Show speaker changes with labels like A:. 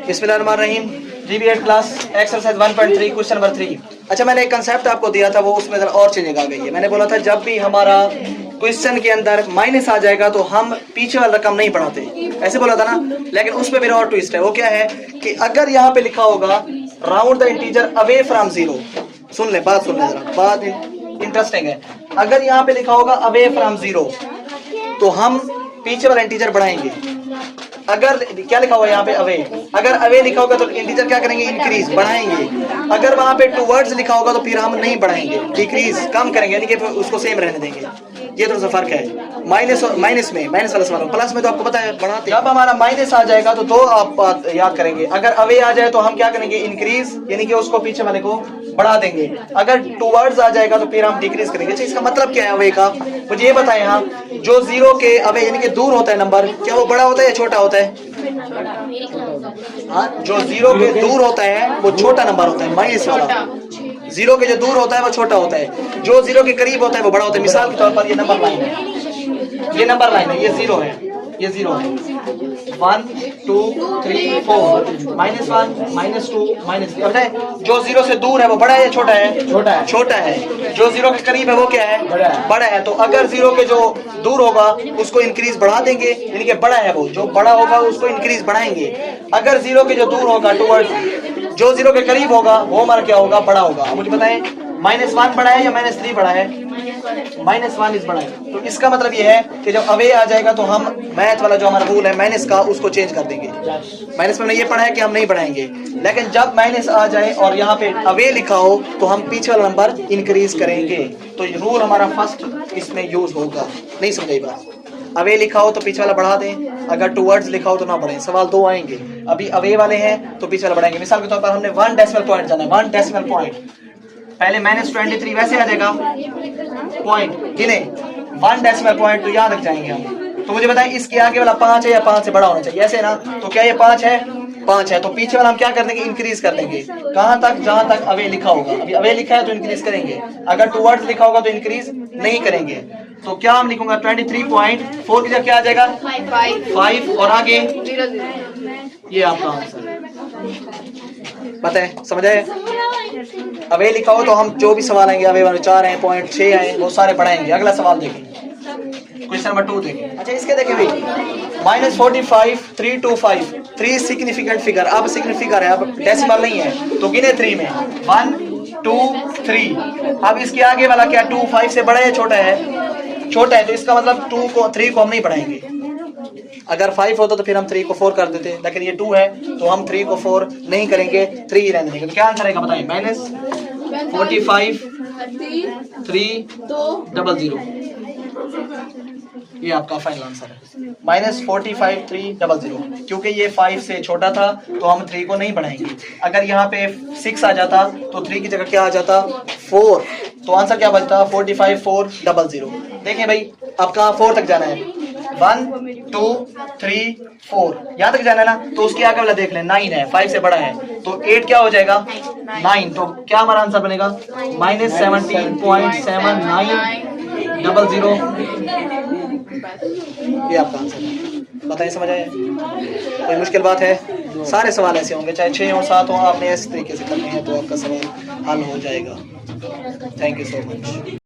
A: बिस्मिल्लाहिर्रहमानिर्रहीम। GBA class exercise 1.3 question number 3। अच्छा, मैंने एक कंसेप्ट आपको दिया था, वो उसमें जरा और चेंजिंग आ गई है। मैंने बोला था जब भी हमारा क्वेश्चन के अंदर माइनस आ जाएगा तो हम पीछे वाला रकम नहीं बढ़ाते, ऐसे बोला था ना। लेकिन उसमें मेरा और ट्विस्ट है। वो क्या है कि अगर यहाँ पे लिखा होगा round the integer away from zero, सुन ले बात, सुन ले जरा, बात इंटरेस्टिंग है। अगर यहाँ पे लिखा होगा अवे फ्रॉम जीरो तो हम पीछे वाला इंटीजर बढ़ाएंगे। अगर क्या लिखा हुआ है यहाँ पे अवे, अगर अवे लिखा होगा तो इंटीजर क्या करेंगे, इंक्रीज, बढ़ाएंगे। अगर वहां पे टुवर्ड्स लिखा होगा तो फिर हम नहीं बढ़ाएंगे, डिक्रीज, कम करेंगे, यानी कि उसको सेम रहने देंगे। ये थोड़ा सा फर्क है माइनस में माइनस वाला सवाल। प्लस में तो आपको पता है बढ़ाते। जब हमारा माइनस आ जाएगा तो दो आप बात याद करेंगे। अगर अवे आ जाए तो हम क्या करेंगे, इंक्रीज, यानी कि उसको पीछे वाले को बढ़ा देंगे। अगर टुवर्ड्स आ जाएगा तो फिर हम डिक्रीज करेंगे। अच्छा, इसका मतलब क्या है अवे का, मुझे ये बताएं। यहाँ जो जीरो के अवे यानी कि दूर होता है नंबर, क्या वो बड़ा होता है या छोटा होता है? हाँ, जो जीरो के दूर होता है वो छोटा नंबर होता है, माइनस वाला। जीरो के जो दूर होता है वो छोटा होता है, जो जीरो के करीब होता है वो बड़ा होता है। मिसाल के तौर पर ये नंबर लाइन है, ये नंबर लाइन है, ये जीरो है, ये जीरो है। 1 2 3 4 -1 -2 -3। जो जीरो से दूर है वो बड़ा है या छोटा है? छोटा है। छोटा है। जो जीरो के करीब है वो क्या है? बड़ा है। बड़ा है। तो अगर जीरो के जो दूर होगा उसको इंक्रीज बढ़ा देंगे, यानी कि बड़ा है वो, जो बड़ा होगा उसको इंक्रीज बढ़ाएंगे। अगर जीरो के जो दूर होगा टुवर्ड्स, जो जीरो के करीब होगा वो हमारा क्या होगा, बड़ा होगा। मुझे बताएं -1 बड़ा है या -3 बड़ा है? -1 इज बड़ा है। तो इसका मतलब ये है कि जब अवे आ जाएगा तो हम मैथ वाला जो हमारा रूल है माइनस का, उसको चेंज कर देंगे। माइनस में ये पढ़ा है कि हम नहीं बढ़ाएंगे, लेकिन जब माइनस आ जाए और यहाँ पे अवे लिखा हो तो हम पीछे वाला नंबर इंक्रीज करेंगे। तो ये रूल हमारा फर्स्ट इसमें यूज होगा। नहीं समझाई बात? अवे लिखा हो तो पीछे वाला बढ़ा दें, अगर टुवर्ड्स लिखा हो तो ना बढ़ें। सवाल दो आएंगे, अभी अवे वाले हैं तो पीछे वाला बढ़ाएंगे। मिसाल के तौर पर हमने 1 डेसिमल पॉइंट जाना है, 1 डेसिमल पॉइंट, पहले -23 वैसे आ जाएगा पॉइंट गिने, 1 डेसिमल पॉइंट तो याद रख जाएंगे हम। तो मुझे बताएं इसके आगे वाला 5 है या 5 से बड़ा होना चाहिए, ऐसे ना? तो क्या ये 5 है? 5 है। तो पीछे वाला हम क्या कर देंगे, इंक्रीज कर देंगे। कहां तक? जहां तक अवे लिखा होगा। अभी अवे लिखा है तो इंक्रीज करेंगे, अगर टुवर्ड्स लिखा होगा तो इंक्रीज नहीं करेंगे। तो क्या हम लिखूंगा, 23.4 की जगह क्या आ जाएगा, 5 और आगे 0। ये आपका आंसर है। बताएं, समझ आए? अवे लिखा हो तो हम जो भी सवाल आएंगे, अवे वाले 4 हैं, पॉइंट 6 आए, वो सारे बढ़ाएंगे। अगला सवाल देखें, क्वेश्चन नंबर 2 देखें। अच्छा, इसके देखें भाई, -45 325, 3 सिग्निफिकेंट फिगर। अब सिग्निफिकेंट है, अब डेसिमल नहीं है, तो गिने 3 में 1 2 3। अब इसके आगे वाला क्या, 2 5 से बड़ा है छोटा है? छोटा है। तो इसका मतलब 3 को हम नहीं बढ़ाएंगे। अगर 5 होता तो फिर हम 3 को 4 कर देते, लेकिन ये 2 है तो हम 3 को 4 नहीं करेंगे, 3 ही रहने देंगे। तो क्या आंसर आएगा बताएं, -45 300। ये आपका फाइनल आंसर है, -45 300। क्योंकि ये 5 से छोटा था तो हम 3 को नहीं बढ़ाएंगे। अगर यहाँ पे 6 आ जाता तो 3 की जगह क्या आ जाता, 4। तो आंसर क्या बचता, 45 400। देखें भाई, अब कहाँ 4 तक जाना है, 1 2 3 4 यहाँ तक जाना है ना। तो उसके आगे वाला देख लें, 9 है, 5 से बड़ा है, तो 8 क्या हो जाएगा, 9। तो क्या हमारा आंसर बनेगा, -17.7900। ये आपका आंसर है। बताइए, समझ आया? कोई मुश्किल बात है? सारे सवाल ऐसे होंगे, चाहे 6 हो 7 हो, आपने इस तरीके से करने हैं तो आपका सवाल हल हो जाएगा। Thank you so much.